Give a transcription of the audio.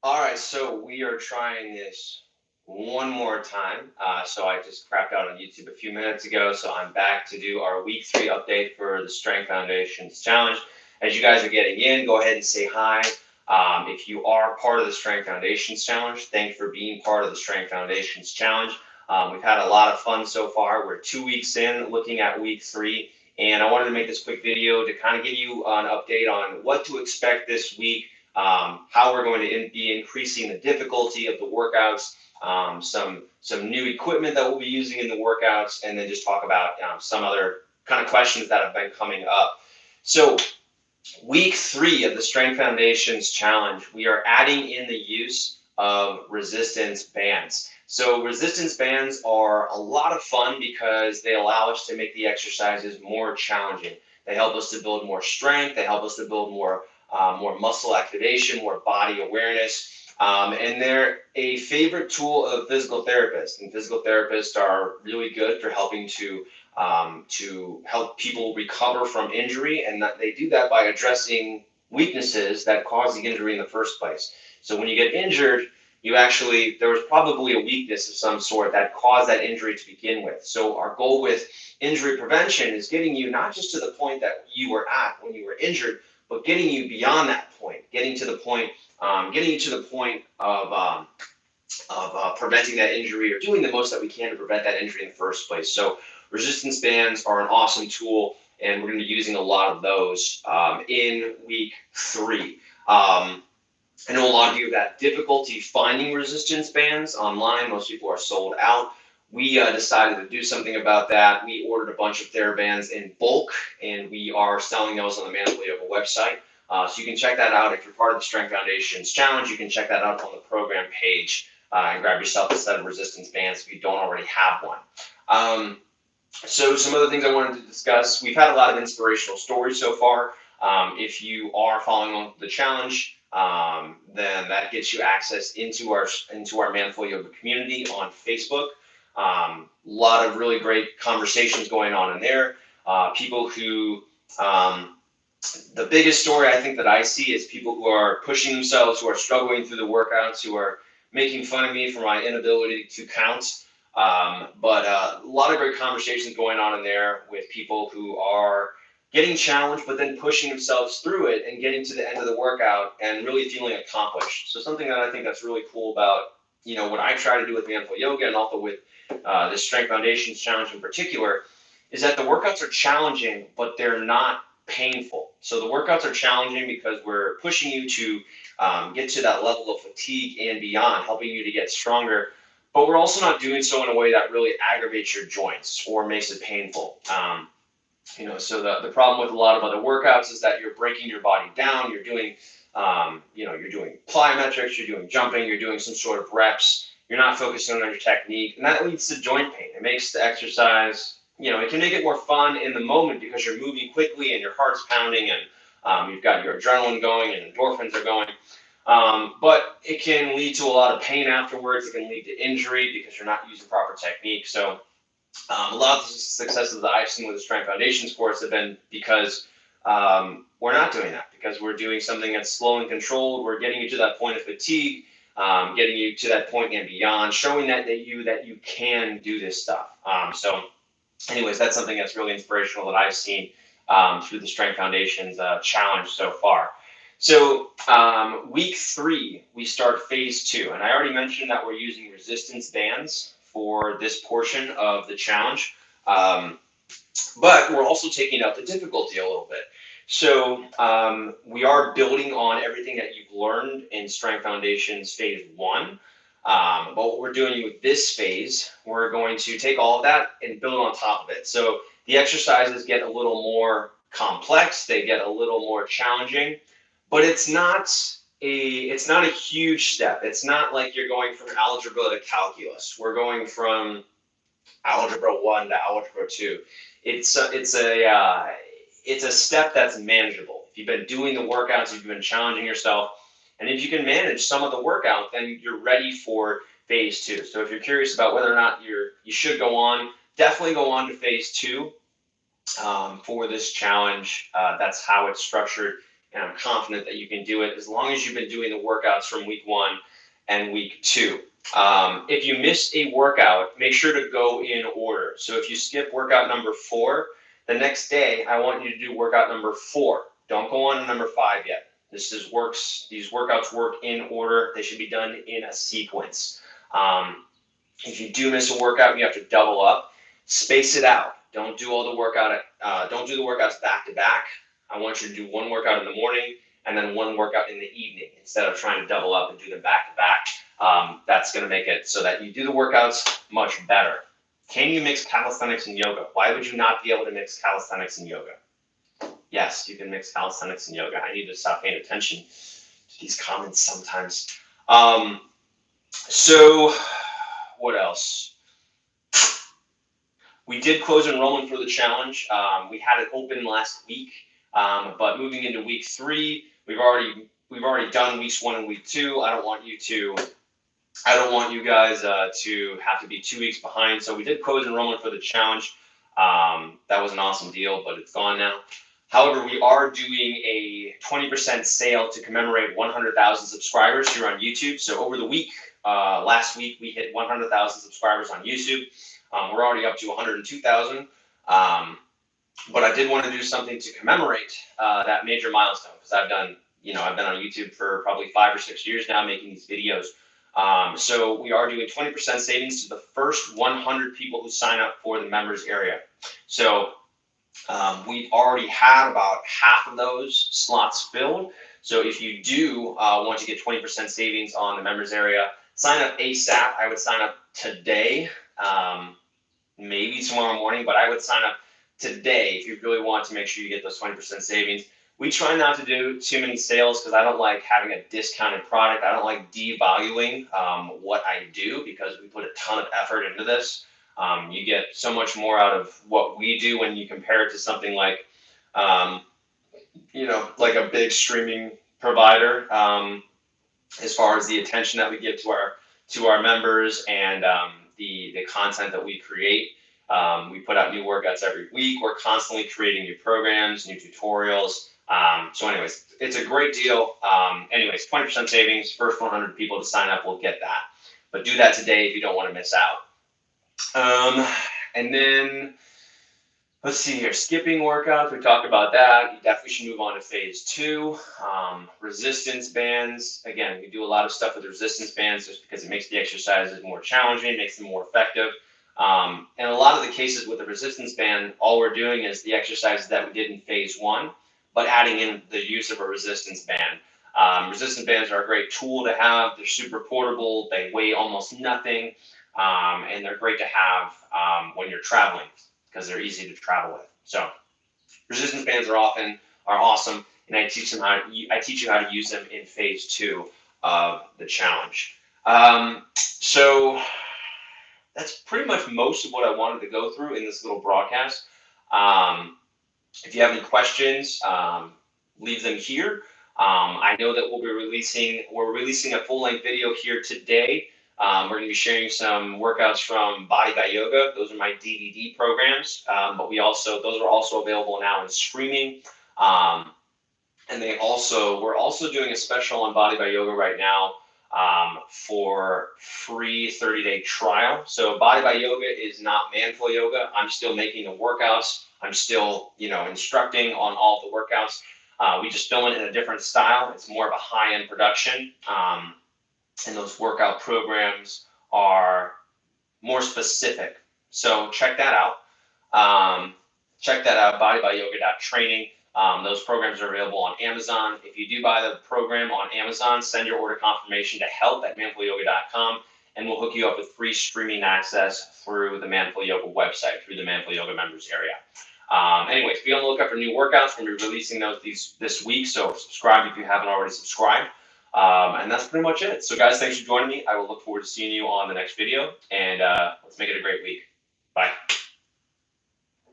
All right, so we are trying this one more time. So I just crapped out on YouTube a few minutes ago, so I'm back to do our week 3 update for the Strength Foundations Challenge. As you guys are getting in, go ahead and say hi. If you are part of the Strength Foundations Challenge, thanks for being part of the Strength Foundations Challenge. We've had a lot of fun so far. We're 2 weeks in, looking at week 3, and I wanted to make this quick video to kind of give you an update on what to expect this week, how we're going to be increasing the difficulty of the workouts, some new equipment that we'll be using in the workouts, and then just talk about some other kind of questions that have been coming up. So week 3 of the Strength Foundations Challenge, we are adding in the use of resistance bands. So resistance bands are a lot of fun because they allow us to make the exercises more challenging. They help us to build more strength. They help us to build more muscle activation, more body awareness. And they're a favorite tool of physical therapists. And physical therapists are really good for helping to help people recover from injury, and that they do that by addressing weaknesses that cause the injury in the first place. So when you get injured, there was probably a weakness of some sort that caused that injury to begin with. So our goal with injury prevention is getting you not just to the point that you were at when you were injured, but getting you beyond that point, getting you to the point of preventing that injury, or doing the most that we can to prevent that injury in the first place. So resistance bands are an awesome tool, and we're going to be using a lot of those in week 3. I know a lot of you have had difficulty finding resistance bands online. Most people are sold out. We decided to do something about that. We ordered a bunch of TheraBands in bulk, and we are selling those on the Manful Yoga website. So you can check that out. If you're part of the Strength Foundations Challenge, you can check that out on the program page and grab yourself a set of resistance bands if you don't already have one. So some other things I wanted to discuss. We've had a lot of inspirational stories so far. If you are following on the challenge, then that gets you access into our Manful Yoga community on Facebook. A lot of really great conversations going on in there. People who the biggest story I think that I see is people who are pushing themselves, who are struggling through the workouts, who are making fun of me for my inability to count. But a lot of great conversations going on in there with people who are getting challenged, but then pushing themselves through it and getting to the end of the workout and really feeling accomplished. So something that I think that's really cool about, what I try to do with Manful Yoga, and also with the Strength Foundations Challenge in particular, is that the workouts are challenging, but they're not painful. So the workouts are challenging because we're pushing you to get to that level of fatigue and beyond, helping you to get stronger. But we're also not doing so in a way that really aggravates your joints or makes it painful. So the problem with a lot of other workouts is that you're breaking your body down. You're doing, you're doing plyometrics, you're doing jumping, you're doing some sort of reps. You're not focusing on your technique, and that leads to joint pain. It makes the exercise, it can make it more fun in the moment because you're moving quickly and your heart's pounding, and you've got your adrenaline going and endorphins are going. But it can lead to a lot of pain afterwards. It can lead to injury because you're not using proper technique. So a lot of the successes that I've seen with the Strength Foundations course have been because we're not doing that, because we're doing something that's slow and controlled. We're getting you to that point of fatigue, getting you to that point and beyond, showing that you can do this stuff. So anyways, that's something that's really inspirational that I've seen through the Strength Foundations challenge so far. So week 3, we start phase 2. And I already mentioned that we're using resistance bands for this portion of the challenge. But we're also taking up the difficulty a little bit. So we are building on everything that you've learned in Strength Foundations phase 1. But what we're doing with this phase, we're going to take all of that and build on top of it. So the exercises get a little more complex, they get a little more challenging, but it's not a huge step. It's not like you're going from algebra to calculus. We're going from algebra 1 to algebra 2. It's a step that's manageable. If you've been doing the workouts, if you've been challenging yourself, and if you can manage some of the workout, then you're ready for phase 2. So if you're curious about whether or not you should go on, definitely go on to phase 2 for this challenge. That's how it's structured. and I'm confident that you can do it as long as you've been doing the workouts from week 1 and week 2. If you miss a workout, make sure to go in order. So if you skip workout number 4, the next day I want you to do workout number 4. Don't go on to number 5 yet. These workouts work in order. They should be done in a sequence. If you do miss a workout, you have to double up. Space it out. Don't do all the don't do the workouts back to back. I want you to do one workout in the morning and then one workout in the evening instead of trying to double up and do them back to back. That's going to make it so that you do the workouts much better. Can you mix calisthenics and yoga? Why would you not be able to mix calisthenics and yoga? Yes, you can mix calisthenics and yoga. I need to stop paying attention to these comments sometimes. So what else? We did close enrollment for the challenge. We had it open last week, but moving into week 3, we've already done weeks 1 and week 2. I don't want you guys to have to be 2 weeks behind. So we did close enrollment for the challenge. That was an awesome deal, but it's gone now. However, we are doing a 20% sale to commemorate 100,000 subscribers here on YouTube. So over the week, last week, we hit 100,000 subscribers on YouTube. We're already up to 102,000. But I did want to do something to commemorate that major milestone because I've been on YouTube for probably 5 or 6 years now making these videos. So we are doing 20% savings to the first 100 people who sign up for the members area. So we've already had about half of those slots filled. So if you do want to get 20% savings on the members area, sign up ASAP. I would sign up today, maybe tomorrow morning, but I would sign up today if you really want to make sure you get those 20% savings. We try not to do too many sales because I don't like having a discounted product. I don't like devaluing what I do because we put a ton of effort into this. You get so much more out of what we do when you compare it to something like, like a big streaming provider, as far as the attention that we give to our members and the content that we create. We put out new workouts every week. We're constantly creating new programs, new tutorials. So anyways, it's a great deal. Anyways, 20% savings, first 100 people to sign up will get that. But do that today if you don't want to miss out. And then, let's see here, skipping workouts, we talked about that. You definitely should move on to phase 2. Resistance bands, again, we do a lot of stuff with resistance bands just because it makes the exercises more challenging, makes them more effective. And a lot of the cases with the resistance band, all we're doing is the exercises that we did in phase 1, but adding in the use of a resistance band. Resistance bands are a great tool to have. They're super portable. They weigh almost nothing. And they're great to have when you're traveling because they're easy to travel with. So resistance bands are awesome, and I teach you how to use them in phase 2 of the challenge. So that's pretty much most of what I wanted to go through in this little broadcast. If you have any questions, leave them here. I know that we're releasing a full-length video here today. We're going to be sharing some workouts from Body by Yoga. Those are my DVD programs, but those are also available now in streaming. And we're also doing a special on Body by Yoga right now for free 30-day trial. So Body by Yoga is not Manful Yoga. I'm still making the workouts. I'm still, instructing on all the workouts. We just film it in a different style. It's more of a high-end production. And those workout programs are more specific. So check that out. bodybyyoga.training. Those programs are available on Amazon. If you do buy the program on Amazon, send your order confirmation to help@manfulyoga.com, and we'll hook you up with free streaming access through the Manful Yoga website, through the Manful Yoga members area. Anyways, be on the lookout for new workouts. We're going to be releasing those this week, so subscribe if you haven't already subscribed. And that's pretty much it. So guys, thanks for joining me. I will look forward to seeing you on the next video, and let's make it a great week. Bye.